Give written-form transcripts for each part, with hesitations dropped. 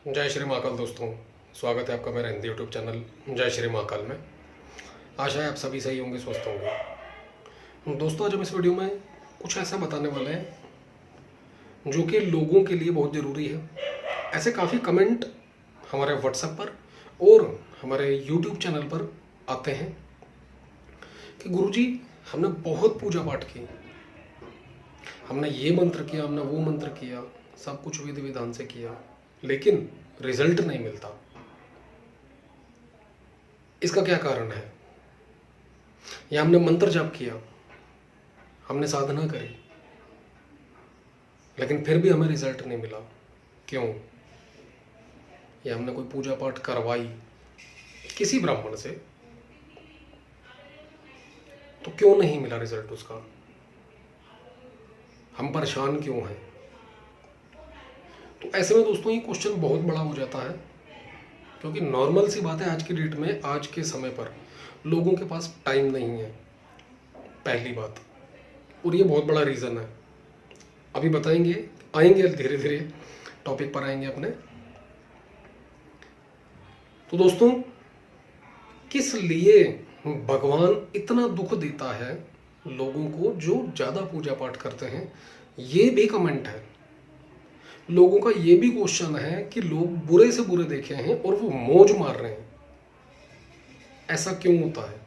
जय श्री महाकाल दोस्तों, स्वागत है आपका मेरा हिंदी यूट्यूब चैनल जय श्री महाकाल में। आशा है आप सभी सही होंगे, स्वस्थ होंगे। दोस्तों, आज हम इस वीडियो में कुछ ऐसा बताने वाले हैं जो कि लोगों के लिए बहुत ज़रूरी है। ऐसे काफ़ी कमेंट हमारे व्हाट्सएप पर और हमारे यूट्यूब चैनल पर आते हैं कि गुरुजी, हमने बहुत पूजा पाठ की, हमने ये मंत्र किया, हमने वो मंत्र किया, सब कुछ विधि विधान से किया, लेकिन रिजल्ट नहीं मिलता। इसका क्या कारण है? या हमने मंत्र जाप किया, हमने साधना करी, लेकिन फिर भी हमें रिजल्ट नहीं मिला। क्यों? या हमने कोई पूजा पाठ करवाई किसी ब्राह्मण से, तो क्यों नहीं मिला रिजल्ट उसका? हम परेशान क्यों हैं? तो ऐसे में दोस्तों ये क्वेश्चन बहुत बड़ा हो जाता है, क्योंकि नॉर्मल सी बात है, आज की डेट में, आज के समय पर लोगों के पास टाइम नहीं है, पहली बात। और ये बहुत बड़ा रीज़न है। अभी बताएंगे, आएंगे धीरे धीरे टॉपिक पर आएंगे अपने। तो दोस्तों, किस लिए भगवान इतना दुख देता है लोगों को जो ज़्यादा पूजा पाठ करते हैं? ये भी कमेंट है। लोगों का ये भी क्वेश्चन है कि लोग बुरे से बुरे देखे हैं और वो मौज मार रहे हैं। ऐसा क्यों होता है?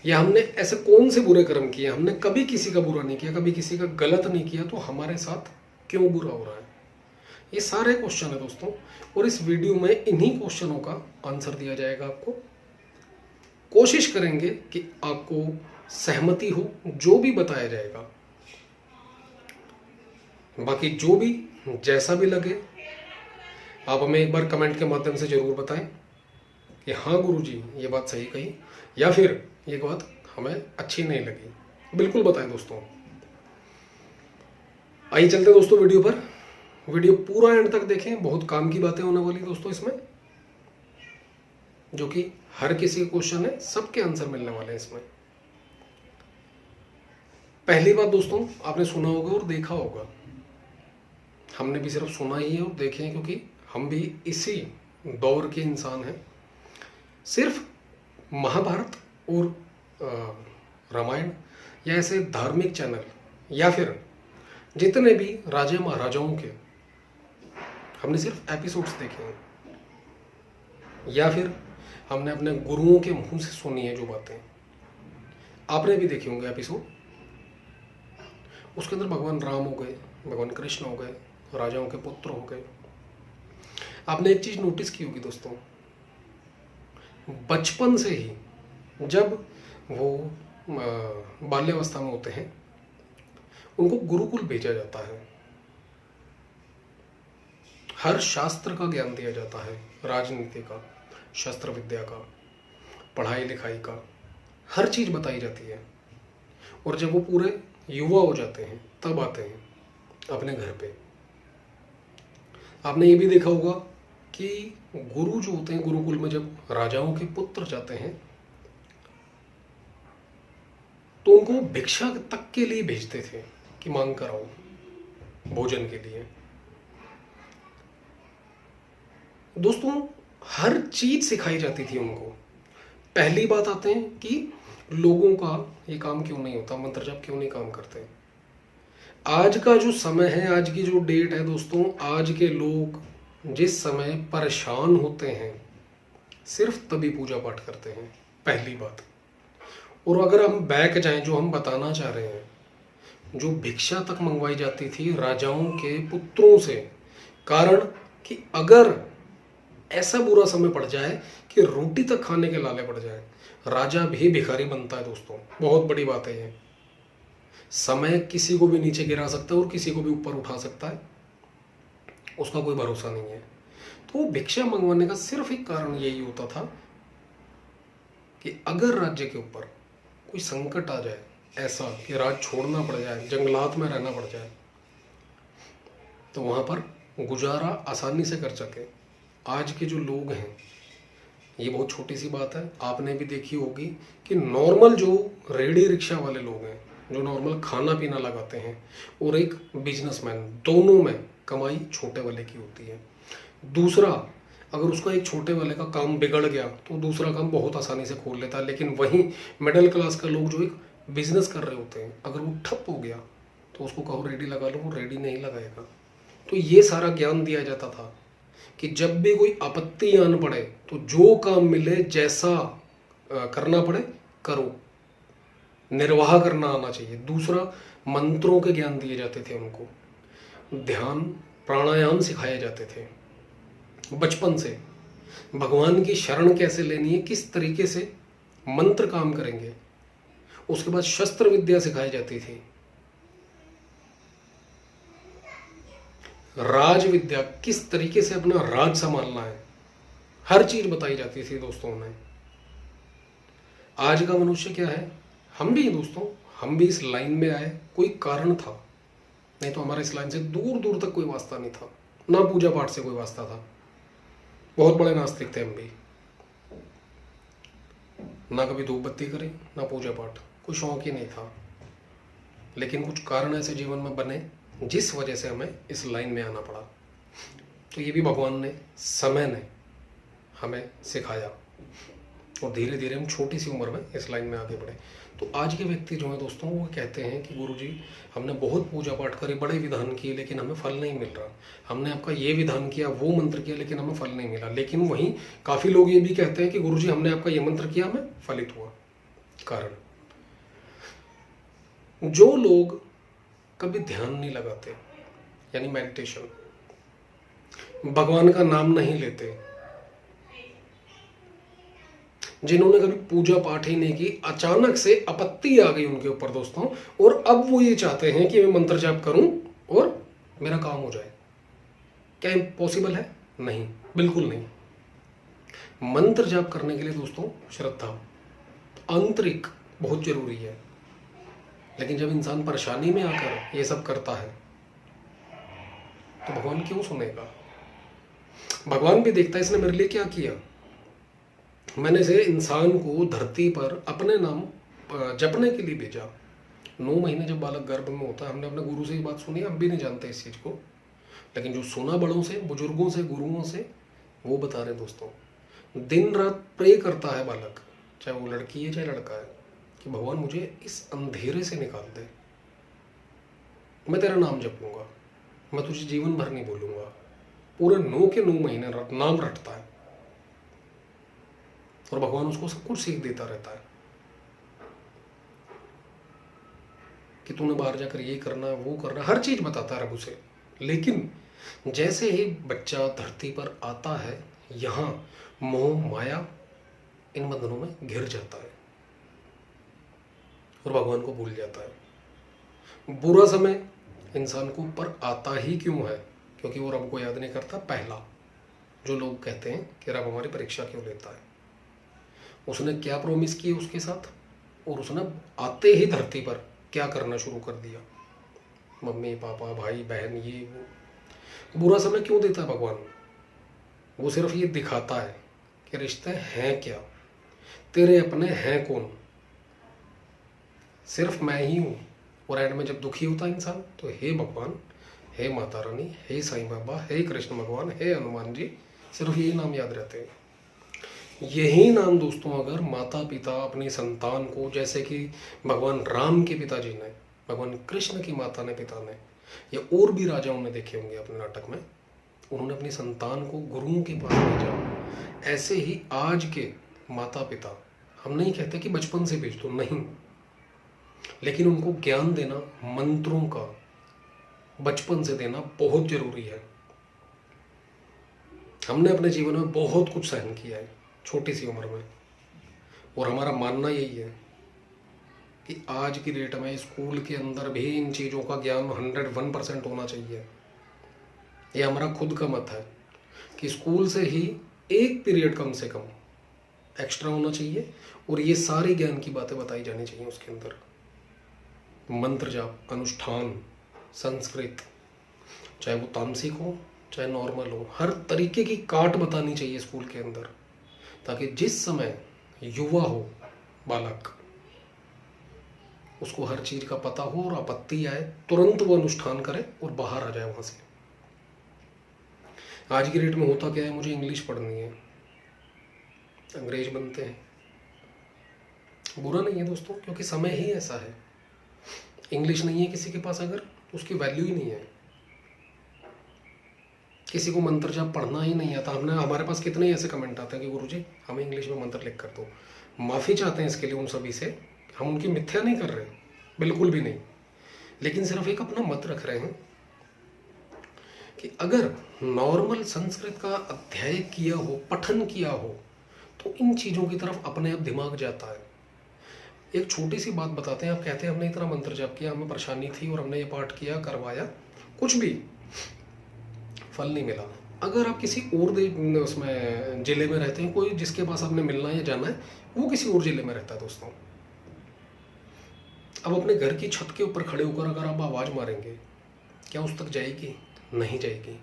या हमने ऐसे कौन से बुरे कर्म किए? हमने कभी किसी का बुरा नहीं किया, कभी किसी का गलत नहीं किया, तो हमारे साथ क्यों बुरा हो रहा है? ये सारे क्वेश्चन है दोस्तों, और इस वीडियो में इन्हीं क्वेश्चनों का आंसर दिया जाएगा आपको। कोशिश करेंगे कि आपको सहमति हो जो भी बताया जाएगा। बाकी जो भी, जैसा भी लगे, आप हमें एक बार कमेंट के माध्यम से जरूर बताएं कि हाँ गुरुजी ये बात सही कही, या फिर ये बात हमें अच्छी नहीं लगी। बिल्कुल बताएं दोस्तों। आइए चलते दोस्तों वीडियो पर। वीडियो पूरा एंड तक देखें, बहुत काम की बातें होने वाली दोस्तों इसमें, जो कि हर किसी का क्वेश्चन है, सबके आंसर मिलने वाले हैं इसमें। पहली बात दोस्तों, आपने सुना होगा और देखा होगा, हमने भी सिर्फ सुना ही है और देखे हैं, क्योंकि हम भी इसी दौर के इंसान हैं। सिर्फ महाभारत और रामायण या ऐसे धार्मिक चैनल, या फिर जितने भी राजे महाराजाओं के, हमने सिर्फ एपिसोड्स देखे हैं, या फिर हमने अपने गुरुओं के मुंह से सुनी है जो बातें। आपने भी देखे होंगे एपिसोड, उसके अंदर भगवान राम हो गए, भगवान कृष्ण हो गए, राजाओं के पुत्र हो गए। आपने एक चीज नोटिस की होगी दोस्तों, बचपन से ही जब वो बाल्यावस्था में होते हैं, उनको गुरुकुल भेजा जाता है। हर शास्त्र का ज्ञान दिया जाता है, राजनीति का, शस्त्र विद्या का, पढ़ाई लिखाई का, हर चीज बताई जाती है। और जब वो पूरे युवा हो जाते हैं, तब आते हैं अपने घर पे। आपने ये भी देखा होगा कि गुरु जो होते हैं, गुरुकुल में जब राजाओं के पुत्र जाते हैं, तो उनको भिक्षा तक के लिए भेजते थे कि मांग कर आओ भोजन के लिए। दोस्तों, हर चीज सिखाई जाती थी उनको। पहली बात आते हैं कि लोगों का ये काम क्यों नहीं होता, मंत्र जाप क्यों नहीं काम करते। आज का जो समय है, आज की जो डेट है दोस्तों, आज के लोग जिस समय परेशान होते हैं, सिर्फ तभी पूजा पाठ करते हैं, पहली बात। और अगर हम बैक जाएं, जो हम बताना चाह रहे हैं, जो भिक्षा तक मंगवाई जाती थी राजाओं के पुत्रों से, कारण कि अगर ऐसा बुरा समय पड़ जाए कि रोटी तक खाने के लाले पड़ जाए, राजा भी भिखारी बनता है दोस्तों। बहुत बड़ी बात है ये। समय किसी को भी नीचे गिरा सकता है और किसी को भी ऊपर उठा सकता है, उसका कोई भरोसा नहीं है। तो भिक्षा मंगवाने का सिर्फ एक कारण यही होता था कि अगर राज्य के ऊपर कोई संकट आ जाए, ऐसा कि राज छोड़ना पड़ जाए, जंगलात में रहना पड़ जाए, तो वहां पर गुजारा आसानी से कर सके। आज के जो लोग हैं, ये बहुत छोटी सी बात है, आपने भी देखी होगी कि नॉर्मल जो रेडी रिक्शा वाले लोग हैं, जो नॉर्मल खाना पीना लगाते हैं, और एक बिजनेसमैन, दोनों में कमाई छोटे वाले की होती है। दूसरा, अगर उसका एक छोटे वाले का काम बिगड़ गया तो दूसरा काम बहुत आसानी से खोल लेता है। लेकिन वहीं मिडिल क्लास का लोग जो एक बिजनेस कर रहे होते हैं, अगर वो ठप हो गया तो उसको कहो रेडी लगा लो, वो रेडी नहीं लगाएगा। तो ये सारा ज्ञान दिया जाता था कि जब भी कोई आपत्ति आन पड़े तो जो काम मिले, जैसा करना पड़े करो, निर्वाह करना आना चाहिए। दूसरा, मंत्रों के ज्ञान दिए जाते थे उनको, ध्यान प्राणायाम सिखाए जाते थे बचपन से। भगवान की शरण कैसे लेनी है, किस तरीके से मंत्र काम करेंगे। उसके बाद शस्त्र विद्या सिखाई जाती थी, राज विद्या, किस तरीके से अपना राज संभालना है, हर चीज बताई जाती थी दोस्तों उन्हें। आज का मनुष्य क्या है, हम भी दोस्तों, हम भी इस लाइन में आए कोई कारण था, नहीं तो हमारा इस लाइन से दूर दूर तक कोई वास्ता नहीं था, ना पूजा पाठ से कोई वास्ता था। बहुत बड़े नास्तिक थे हम भी, ना कभी धूप बत्ती करें ना पूजा पाठ, कोई शौक ही नहीं था। लेकिन कुछ कारण ऐसे जीवन में बने जिस वजह से हमें इस लाइन में आना पड़ा। तो ये भी भगवान ने, समय ने हमें सिखाया, और धीरे धीरे हम छोटी सी उम्र में इस लाइन में आगे बढ़े। तो आज के व्यक्ति जो हैं दोस्तों, वो कहते हैं कि गुरुजी हमने बहुत पूजा पाठ करी, बड़े विधान किए, लेकिन हमें फल नहीं मिल रहा। हमने आपका ये विधान किया, वो मंत्र किया, लेकिन हमें फल नहीं मिला। लेकिन वहीं काफ़ी लोग ये भी कहते हैं कि गुरुजी हमने आपका ये मंत्र किया, हमें फलित हुआ। कारण, जो लोग कभी ध्यान नहीं लगाते, यानी मेडिटेशन, भगवान का नाम नहीं लेते, जिन्होंने कभी पूजा पाठ ही नहीं की, अचानक से आपत्ति आ गई उनके ऊपर दोस्तों, और अब वो ये चाहते हैं कि मैं मंत्र जाप करूं और मेरा काम हो जाए। क्या पॉसिबल है? नहीं, बिल्कुल नहीं। मंत्र जाप करने के लिए दोस्तों श्रद्धा, आंतरिक बहुत जरूरी है। लेकिन जब इंसान परेशानी में आकर ये सब करता है तो भगवान क्यों सुनेगा? भगवान भी देखता है इसने मेरे लिए क्या किया। मैंने इसे इंसान को धरती पर अपने नाम जपने के लिए भेजा। 9 महीने जब बालक गर्भ में होता है, हमने अपने गुरु से ये बात सुनी, हम भी नहीं जानते इस चीज़ को, लेकिन जो सुना बड़ों से, बुजुर्गों से, गुरुओं से, वो बता रहे दोस्तों। दिन रात प्रे करता है बालक, चाहे वो लड़की है चाहे लड़का है, कि भगवान मुझे इस अंधेरे से निकाल दे, मैं तेरा नाम जपूंगा, मैं तुझे जीवन भर नहीं बोलूंगा। पूरे 9 के 9 महीने नाम रटता है, और भगवान उसको सब कुछ सीख देता रहता है कि तूने बाहर जाकर ये करना, वो करना, हर चीज बताता है रब उसे। लेकिन जैसे ही बच्चा धरती पर आता है, यहाँ मोह माया इन बंधनों में घिर जाता है और भगवान को भूल जाता है। बुरा समय इंसान को ऊपर आता ही क्यों है? क्योंकि वो रब को याद नहीं करता। पहला, जो लोग कहते हैं कि रब हमारी परीक्षा क्यों लेता है, उसने क्या प्रॉमिस किए उसके साथ, और उसने आते ही धरती पर क्या करना शुरू कर दिया। मम्मी पापा भाई बहन ये वो। बुरा समय क्यों देता है भगवान? वो सिर्फ ये दिखाता है कि रिश्ते हैं क्या, तेरे अपने हैं कौन, सिर्फ मैं ही हूँ। और एंड में जब दुखी होता है इंसान तो हे भगवान, हे माता रानी, हे साईं बाबा, हे कृष्ण भगवान, हे हनुमान जी, सिर्फ यही नाम याद रहते हैं। यही नाम दोस्तों अगर माता पिता अपनी संतान को, जैसे कि भगवान राम के पिताजी ने, भगवान कृष्ण की माता ने, पिता ने, या और भी राजाओं ने देखे होंगे अपने नाटक में, उन्होंने अपनी संतान को गुरुओं के पास भेजा। ऐसे ही आज के माता पिता, हम नहीं कहते कि बचपन से भेज दो, नहीं, लेकिन उनको ज्ञान देना, मंत्रों का बचपन से देना बहुत जरूरी है। हमने अपने जीवन में बहुत कुछ सहन किया है छोटी सी उम्र में, और हमारा मानना यही है कि आज की डेट में स्कूल के अंदर भी इन चीज़ों का ज्ञान 101% होना चाहिए। ये हमारा खुद का मत है कि स्कूल से ही एक पीरियड कम से कम एक्स्ट्रा होना चाहिए, और ये सारी ज्ञान की बातें बताई जानी चाहिए उसके अंदर। मंत्र जाप, अनुष्ठान, संस्कृत, चाहे वो तामसिक हो चाहे नॉर्मल हो, हर तरीके की काट बतानी चाहिए स्कूल के अंदर, ताकि जिस समय युवा हो बालक, उसको हर चीज़ का पता हो और आपत्ति आए तुरंत वो अनुष्ठान करे और बाहर आ जाए वहाँ से। आज की डेट में होता क्या है, मुझे इंग्लिश पढ़नी है, अंग्रेज बनते हैं। बुरा नहीं है दोस्तों, क्योंकि समय ही ऐसा है। इंग्लिश नहीं है किसी के पास अगर, तो उसकी वैल्यू ही नहीं है। किसी को मंत्र जाप पढ़ना ही नहीं आता। हमारे पास कितने ऐसे कमेंट आते हैं कि गुरुजी हमें इंग्लिश में मंत्र लिख कर दो। माफ़ी चाहते हैं इसके लिए उन सभी से, हम उनकी मिथ्या नहीं कर रहे, बिल्कुल भी नहीं, लेकिन सिर्फ एक अपना मत रख रहे हैं कि अगर नॉर्मल संस्कृत का अध्याय किया हो, पठन किया हो, तो इन चीज़ों की तरफ अपने आप दिमाग जाता है। एक छोटी सी बात बताते हैं, आप कहते हैं हमने इतना मंत्र जाप किया, हमें परेशानी थी और हमने ये पाठ किया, करवाया, कुछ भी फल नहीं मिला। अगर आप किसी और उसमें ज़िले में रहते हैं, कोई जिसके पास आपने मिलना है या जाना है वो किसी और ज़िले में रहता है दोस्तों, अब अपने घर की छत के ऊपर खड़े होकर अगर आप आवाज़ मारेंगे, क्या उस तक जाएगी? नहीं जाएगी।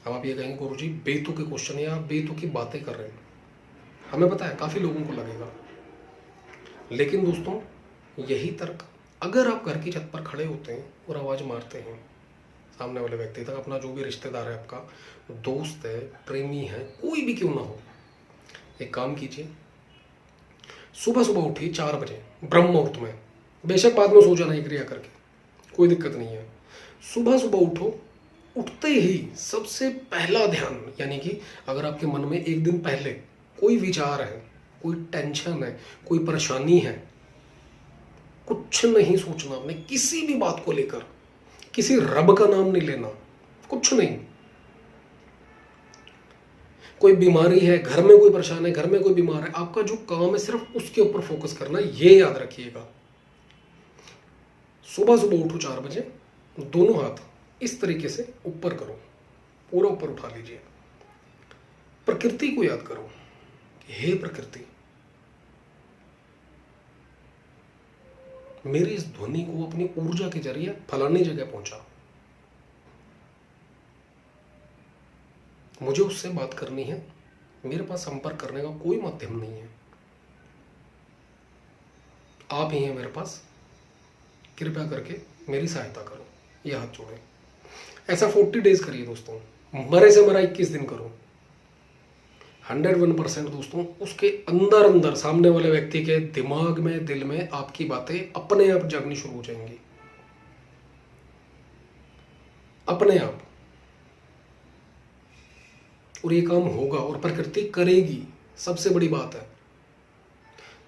अब आप ये कहेंगे गुरुजी बेतुके क्वेश्चन या बेतुकी बातें कर रहे हैं, हमें पता है काफ़ी लोगों को लगेगा, लेकिन दोस्तों यही तर्क अगर आप घर की छत पर खड़े होते हैं और आवाज़ मारते हैं सामने वाले व्यक्ति तक, अपना जो भी रिश्तेदार है, आपका दोस्त है, प्रेमी है, कोई भी क्यों ना हो, एक काम कीजिए, सुबह सुबह उठिए 4 बजे ब्रह्म मुहूर्त में, बेशक बाद में सो जाना ये क्रिया करके, कोई दिक्कत नहीं है। सुबह सुबह उठो, उठते ही सबसे पहला ध्यान, यानी कि अगर आपके मन में एक दिन पहले कोई विचार है, कोई टेंशन है, कोई परेशानी है, कुछ नहीं सोचना आपने किसी भी बात को लेकर, किसी रब का नाम नहीं लेना, कुछ नहीं। कोई बीमारी है, घर में कोई परेशान है, घर में कोई बीमार है, आपका जो काम है सिर्फ उसके ऊपर फोकस करना, ये याद रखिएगा। सुबह सुबह उठो 4 बजे, दोनों हाथ इस तरीके से ऊपर करो, पूरा ऊपर उठा लीजिए, प्रकृति को याद करो, हे प्रकृति मेरी इस ध्वनि को अपनी ऊर्जा के जरिए फलानी जगह पहुंचा, मुझे उससे बात करनी है, मेरे पास संपर्क करने का कोई माध्यम नहीं है, आप ही हैं मेरे पास, कृपया करके मेरी सहायता करो, ये हाथ जोड़े। ऐसा 40 डेज करिए दोस्तों, मरे से मरा 21 दिन करो। 101% दोस्तों उसके अंदर अंदर सामने वाले व्यक्ति के दिमाग में, दिल में आपकी बातें अपने आप जागनी शुरू हो जाएंगी, अपने आप, और ये काम होगा और प्रकृति करेगी, सबसे बड़ी बात है।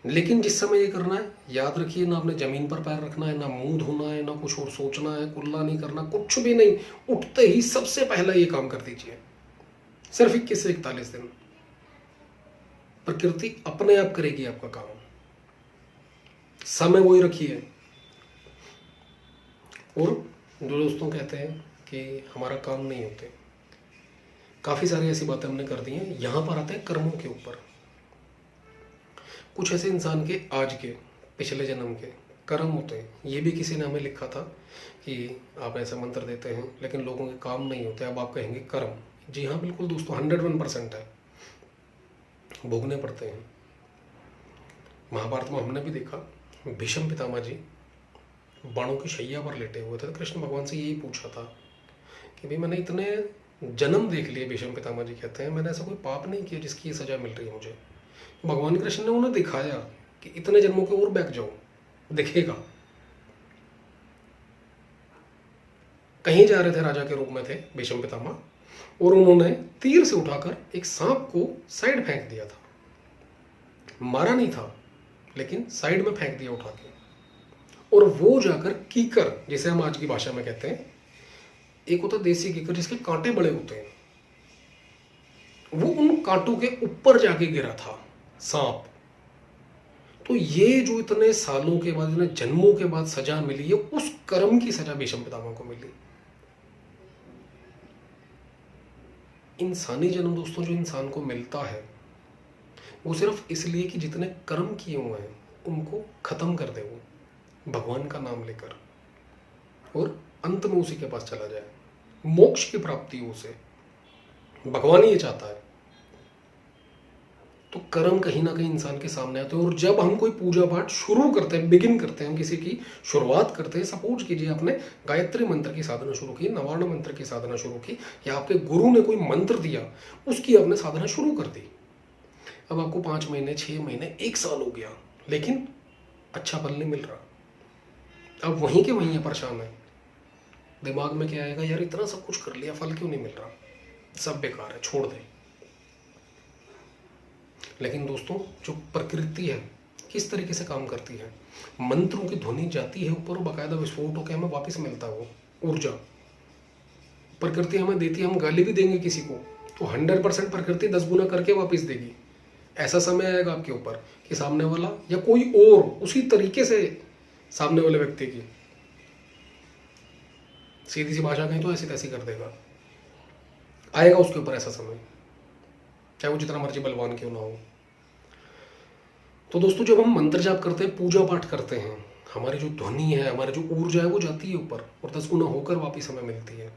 लेकिन जिस समय ये करना है, याद रखिए, ना आपने जमीन पर पैर रखना है, ना मुंह धोना है, ना कुछ और सोचना है, कुल्ला नहीं करना, कुछ भी नहीं, उठते ही सबसे पहला ये काम कर दीजिए, सिर्फ 21 से 41 दिन, प्रकृति अपने आप करेगी आपका काम। समय वही रखिए। और जो दोस्तों कहते हैं कि हमारा काम नहीं होते, काफ़ी सारी ऐसी बातें हमने कर दी हैं। यहाँ पर आते हैं कर्मों के ऊपर। कुछ ऐसे इंसान के आज के, पिछले जन्म के कर्म होते हैं। ये भी किसी ने हमें लिखा था कि आप ऐसे मंत्र देते हैं लेकिन लोगों के काम नहीं होते, अब आप कहेंगे कर्म। जी हाँ बिल्कुल दोस्तों, 101% है, भोगने पड़ते हैं। महाभारत में हमने भी देखा, भीष्म पितामह जी बाणों की शैया पर लेटे हुए थे, तो कृष्ण भगवान से यही पूछा था कि भाई मैंने इतने जन्म देख लिए, भीष्म पितामह जी कहते हैं, मैंने ऐसा कोई पाप नहीं किया जिसकी ये सजा मिल रही है मुझे। भगवान कृष्ण ने उन्हें दिखाया कि इतने जन्मों के और बैक जाओ, दिखेगा। कहीं जा रहे थे, राजा के रूप में थे भीष्म पितामह, और उन्होंने तीर से उठाकर एक सांप को साइड फेंक दिया था। मारा नहीं था लेकिन साइड में फेंक दिया उठा के, और वो जाकर कीकर, जिसे हम आज की भाषा में कहते हैं, एक होता देसी कीकर जिसके कांटे बड़े होते हैं, वो उन कांटों के ऊपर जाके गिरा था सांप। तो ये जो इतने सालों के बाद, इतने जन्मों के बाद सजा मिली है, उस कर्म की सजा भीष्म पितामह को मिली। इंसानी जन्म दोस्तों जो इंसान को मिलता है वो सिर्फ इसलिए कि जितने कर्म किए हुए हैं उनको खत्म कर दे वो भगवान का नाम लेकर, और अंत में उसी के पास चला जाए, मोक्ष की प्राप्ति हो उसे। भगवान ही ये चाहता है। तो कर्म कहीं ना कहीं इंसान के सामने आते हैं। और जब हम कोई पूजा पाठ शुरू करते हैं, बिगिन करते हैं, हम किसी की शुरुआत करते हैं, सपोज कीजिए आपने गायत्री मंत्र की साधना शुरू की, नवार्ण मंत्र की साधना शुरू की, या आपके गुरु ने कोई मंत्र दिया, उसकी आपने साधना शुरू कर दी। अब आपको 5 महीने, 6 महीने, 1 साल हो गया, लेकिन अच्छा फल नहीं मिल रहा। अब वहीं के वहीं परेशान है। दिमाग में क्या आएगा, यार इतना सब कुछ कर लिया, फल क्यों नहीं मिल रहा, सब बेकार है, छोड़ दे। लेकिन दोस्तों, जो प्रकृति है किस तरीके से काम करती है, मंत्रों की ध्वनि जाती है ऊपर और बाकायदा विस्फोट होकर हमें वापस मिलता है वो ऊर्जा। प्रकृति हमें देती है, हम गाली भी देंगे किसी को तो 100% प्रकृति 10 गुना करके वापस देगी। ऐसा समय आएगा आपके ऊपर कि सामने वाला या कोई और उसी तरीके से सामने वाले व्यक्ति की सीधी सी भाषा कहीं तो ऐसी तैसी कर देगा। आएगा उसके ऊपर ऐसा समय, चाहे वो जितना मर्जी बलवान क्यों ना हो। तो दोस्तों, जब हम मंत्र जाप करते हैं, पूजा पाठ करते हैं, हमारी जो ध्वनि है, हमारी जो ऊर्जा है, वो जाती है ऊपर और 10 गुना होकर वापस हमें मिलती है।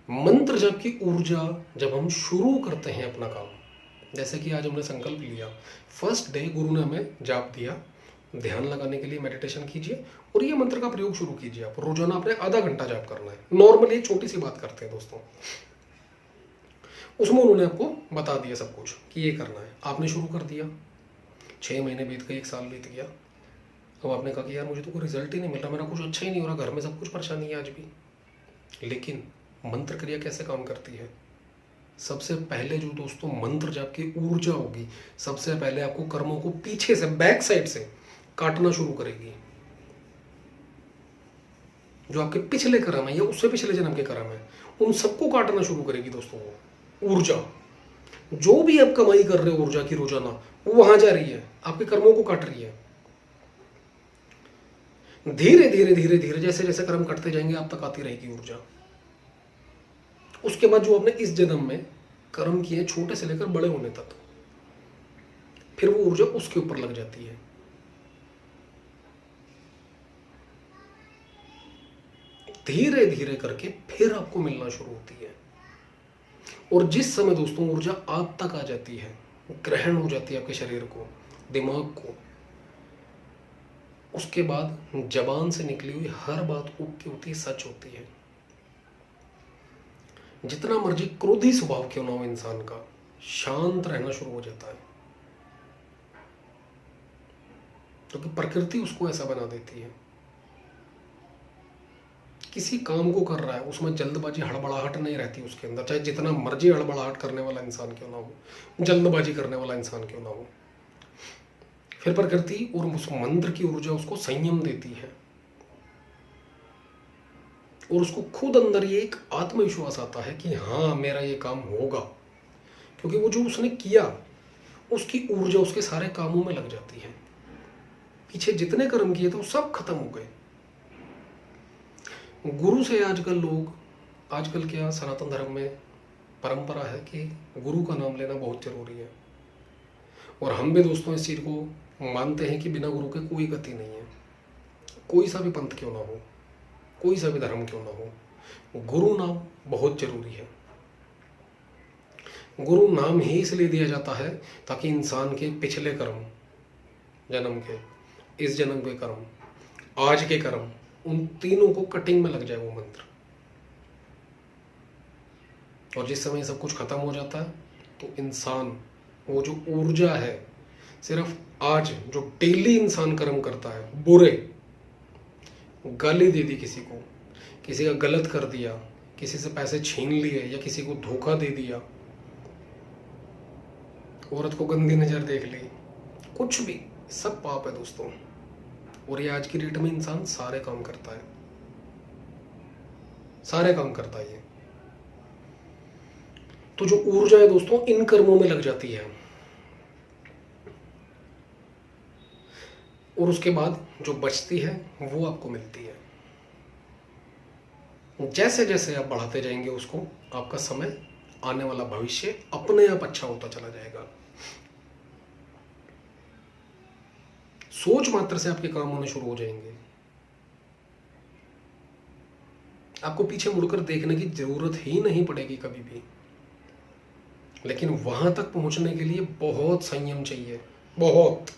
मंत्र जाप की ऊर्जा जब हम शुरू करते हैं अपना काम, जैसे कि आज हमने संकल्प लिया, फर्स्ट डे गुरु ने हमें जाप दिया, ध्यान लगाने के लिए मेडिटेशन कीजिए और ये मंत्र का प्रयोग शुरू कीजिए। आप रोजाना आपने आधा घंटा जाप करना है। नॉर्मली एक छोटी सी बात करते हैं दोस्तों, उसमें उन्होंने आपको बता दिया सब कुछ कि ये करना है। आपने शुरू कर दिया, 6 महीने बीत गए, 1 साल बीत गया। अब आपने कहा कि यार मुझे तो कोई रिजल्ट ही नहीं मिल रहा, मेरा कुछ अच्छा ही नहीं हो रहा, घर में सब कुछ परेशानी है आज भी। लेकिन मंत्र क्रिया कैसे काम करती है? सबसे पहले जो दोस्तों मंत्र जाप की ऊर्जा होगी, सबसे पहले आपको कर्मों को पीछे से, बैक साइड से काटना शुरू करेगी। जो आपके पिछले कर्म है या उससे पिछले जन्म के कर्म है, उन सबको काटना शुरू करेगी दोस्तों। वो ऊर्जा, जो भी आप कमाई कर रहे हो ऊर्जा की रोजाना, वो वहां जा रही है, आपके कर्मों को काट रही है। धीरे धीरे धीरे धीरे जैसे जैसे कर्म कटते जाएंगे, आप तक आती रहेगी ऊर्जा। उसके बाद जो आपने इस जन्म में कर्म किए, छोटे से लेकर बड़े होने तक, फिर वो ऊर्जा उसके ऊपर लग जाती है। धीरे धीरे करके फिर आपको मिलना शुरू होती है। और जिस समय दोस्तों ऊर्जा आप तक आ जाती है, ग्रहण हो जाती है आपके शरीर को, दिमाग को, उसके बाद जबान से निकली हुई हर बात उगती होती सच होती है। जितना मर्जी क्रोधी स्वभाव क्यों ना हो इंसान का, शांत रहना शुरू हो जाता है, क्योंकि प्रकृति उसको ऐसा बना देती है। किसी काम को कर रहा है, उसमें जल्दबाजी, हड़बड़ाहट नहीं रहती उसके अंदर, चाहे जितना मर्जी हड़बड़ाहट करने वाला इंसान क्यों ना हो, जल्दबाजी करने वाला इंसान क्यों ना हो। फिर प्रकृति और उस मंत्र की ऊर्जा उसको संयम देती है और उसको खुद अंदर ये एक आत्मविश्वास आता है कि हाँ, मेरा ये काम होगा, क्योंकि वो जो उसने किया, उसकी ऊर्जा उसके सारे कामों में लग जाती है। पीछे जितने कर्म किए थे वो सब खत्म हो गए। गुरु से आजकल क्या सनातन धर्म में परंपरा है कि गुरु का नाम लेना बहुत जरूरी है, और हम भी दोस्तों इस चीज़ को मानते हैं कि बिना गुरु के कोई गति नहीं है। कोई सा भी पंथ क्यों ना हो, कोई सा भी धर्म क्यों ना हो, गुरु नाम बहुत जरूरी है। गुरु नाम ही इसलिए दिया जाता है ताकि इंसान के पिछले कर्म, जन्म के, इस जन्म के कर्म, आज के कर्म, उन तीनों को कटिंग में लग जाए वो मंत्र। और जिस समय सब कुछ खत्म हो जाता है तो इंसान, वो जो ऊर्जा है, सिर्फ आज जो डेली इंसान कर्म करता है, बुरे, गाली दे दी किसी को, किसी का गलत कर दिया, किसी से पैसे छीन लिए या किसी को धोखा दे दिया, औरत को गंदी नजर देख ली, कुछ भी, सब पाप है दोस्तों। और ये आज की डेट में इंसान सारे काम करता है, सारे काम करता है ये। तो जो ऊर्जा है दोस्तों इन कर्मों में लग जाती है, और उसके बाद जो बचती है वो आपको मिलती है। जैसे जैसे आप बढ़ाते जाएंगे उसको, आपका समय, आने वाला भविष्य अपने आप अच्छा होता चला जाएगा। सोच मात्र से आपके काम होने शुरू हो जाएंगे। आपको पीछे मुड़कर देखने की जरूरत ही नहीं पड़ेगी कभी भी। लेकिन वहां तक पहुंचने के लिए बहुत संयम चाहिए, बहुत।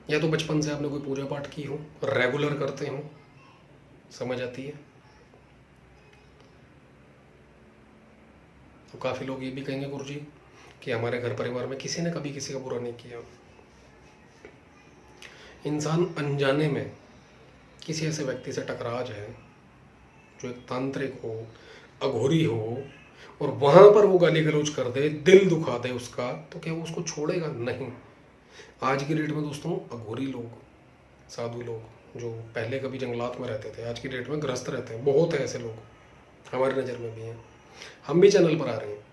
या तो बचपन से आपने कोई पूजा पाठ की हो, रेगुलर करते हो, समझ आती है। तो काफ़ी लोग ये भी कहेंगे गुरुजी कि हमारे घर परिवार में किसी ने कभी किसी का बुरा नहीं किया। इंसान अनजाने में किसी ऐसे व्यक्ति से टकरा जाए जो एक तांत्रिक हो, अघोरी हो, और वहां पर वो गाली गलौज कर दे, दिल दुखा दे उसका, तो क्या वो उसको छोड़ेगा? नहीं। आज की डेट में दोस्तों अघोरी लोग, साधु लोग जो पहले कभी जंगलात में रहते थे, आज की डेट में गृहस्थ रहते हैं। बहुत है ऐसे लोग, हमारी नज़र में भी हैं। हम भी चैनल पर आ रहे हैं।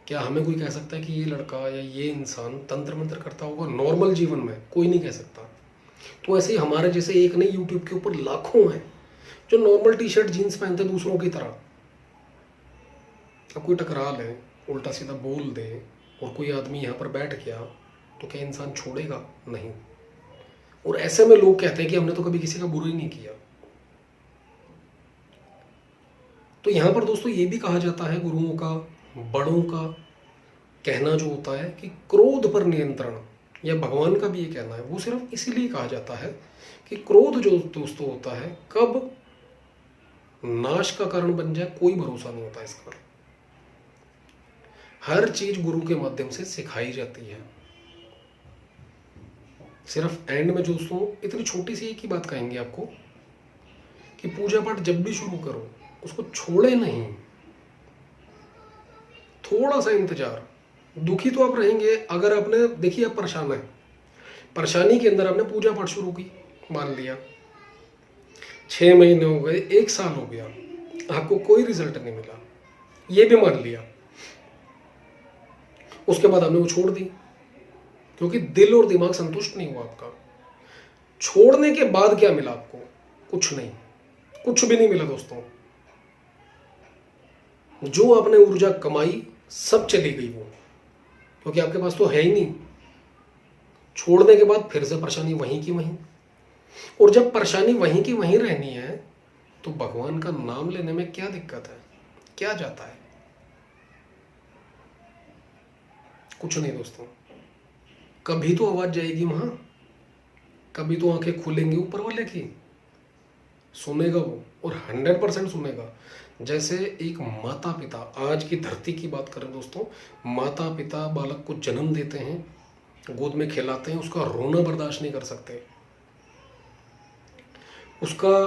क्या हमें कोई कह सकता है कि ये लड़का या ये इंसान तंत्र मंत्र करता होगा? नॉर्मल जीवन में कोई नहीं कह सकता। तो ऐसे ही हमारे जैसे एक नहीं, यूट्यूब के ऊपर लाखों हैं जो नॉर्मल टी शर्ट जीन्स पहनते दूसरों की तरह। अब कोई टकरा ले, उल्टा सीधा बोल दे, और कोई आदमी यहाँ पर बैठ गया, तो क्या इंसान छोड़ेगा? नहीं। और ऐसे में लोग कहते हैं कि हमने तो कभी किसी का बुरा ही नहीं किया। तो यहाँ पर दोस्तों ये भी कहा जाता है, गुरुओं का, बड़ों का कहना जो होता है कि क्रोध पर नियंत्रण, या भगवान का भी ये कहना है, वो सिर्फ इसीलिए कहा जाता है कि क्रोध जो दोस्तों होता है कब नाश का कारण बन जाए कोई भरोसा नहीं होता इसका। हर चीज गुरु के माध्यम से सिखाई जाती है। सिर्फ एंड में दोस्तों इतनी छोटी सी एक ही बात कहेंगे आपको कि पूजा पाठ जब भी शुरू करो उसको छोड़े नहीं, थोड़ा सा इंतजार। दुखी तो आप रहेंगे अगर आपने, देखिए आप परेशान है, परेशानी के अंदर आपने पूजा पाठ शुरू की, मान लिया 6 महीने हो गए, 1 साल हो गया, आपको कोई रिजल्ट नहीं मिला, ये भी मान लिया। उसके बाद आपने वो छोड़ दी क्योंकि दिल और दिमाग संतुष्ट नहीं हुआ आपका। छोड़ने के बाद क्या मिला आपको? कुछ नहीं, कुछ भी नहीं मिला दोस्तों। जो आपने ऊर्जा कमाई सब चली गई वो, क्योंकि आपके पास तो है ही नहीं। छोड़ने के बाद फिर से परेशानी वहीं की वहीं, और जब परेशानी वहीं की वहीं रहनी है तो भगवान का नाम लेने में क्या दिक्कत है? क्या जाता है? कुछ नहीं दोस्तों। कभी तो आवाज जाएगी वहां, कभी तो आंखें खुलेंगी ऊपर वाले की, सुनेगा वो, और 100% सुनेगा। जैसे एक माता पिता, आज की धरती की बात करें दोस्तों, माता पिता बालक को जन्म देते हैं, गोद में खिलाते हैं, उसका रोना बर्दाश्त नहीं कर सकते, उसका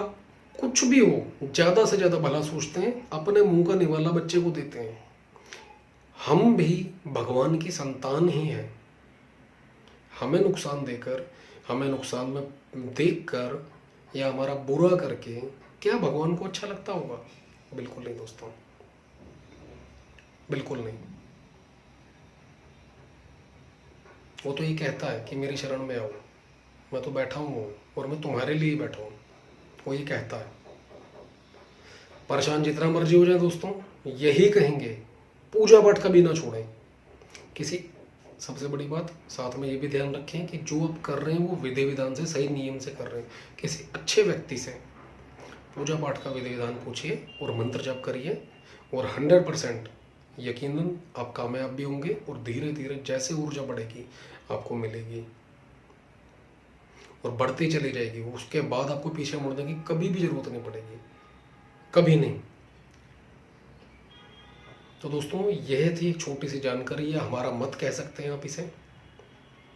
कुछ भी हो ज्यादा से ज्यादा भला सोचते हैं, अपने मुंह का निवाला बच्चे को देते हैं। हम भी भगवान की संतान ही हैं। हमें नुकसान देकर, हमें नुकसान में देखकर, या हमारा बुरा करके क्या भगवान को अच्छा लगता होगा? बिल्कुल नहीं दोस्तों, बिल्कुल नहीं। वो तो ये कहता है कि मेरी शरण में आओ, मैं तो बैठा हूँ और मैं तुम्हारे लिए बैठा हूँ, वो ये कहता है। परेशान जितना मर्जी हो जाए दोस्तों, यही कहेंगे पूजा पाठ कभी ना छोड़ें। किसी, सबसे बड़ी बात साथ में ये भी ध्यान रखें कि जो आप कर रहे हैं वो विधि विधान से, सही नियम से कर रहे हैं। किसी अच्छे व्यक्ति से पूजा पाठ का विधि विधान पूछिए और मंत्र जप करिए, और 100% यकीनन आप कामयाब भी होंगे, और धीरे धीरे जैसे ऊर्जा बढ़ेगी आपको मिलेगी और बढ़ती चली जाएगी। उसके बाद आपको पीछे मुड़ने की कभी भी जरूरत नहीं पड़ेगी, कभी नहीं। तो दोस्तों यह थी एक छोटी सी जानकारी, या हमारा मत कह सकते हैं आप इसे।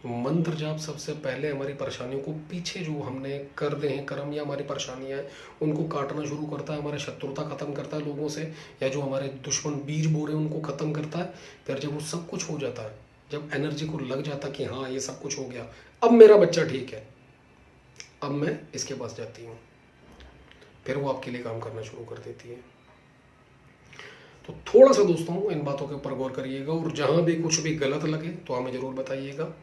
मंत्र जाप सबसे पहले हमारी परेशानियों को पीछे, जो हमने कर दे हैं कर्म या हमारी परेशानियां हैं, उनको काटना शुरू करता है, हमारे शत्रुता खत्म करता है लोगों से, या जो हमारे दुश्मन बीज बो रहे हैं उनको खत्म करता है। फिर जब वो सब कुछ हो जाता है, जब एनर्जी को लग जाता है कि हाँ ये सब कुछ हो गया, अब मेरा बच्चा ठीक है, अब मैं इसके पास जाती हूँ, फिर वो आपके लिए काम करना शुरू कर देती है। तो थोड़ा सा दोस्तों इन बातों के ऊपर गौर करिएगा, और जहाँ भी कुछ भी गलत लगे तो हमें ज़रूर बताइएगा।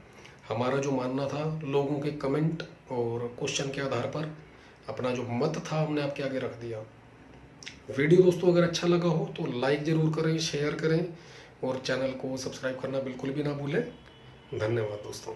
हमारा जो मानना था, लोगों के कमेंट और क्वेश्चन के आधार पर अपना जो मत था हमने आपके आगे रख दिया। वीडियो दोस्तों अगर अच्छा लगा हो तो लाइक ज़रूर करें, शेयर करें, और चैनल को सब्सक्राइब करना बिल्कुल भी ना भूलें। धन्यवाद दोस्तों।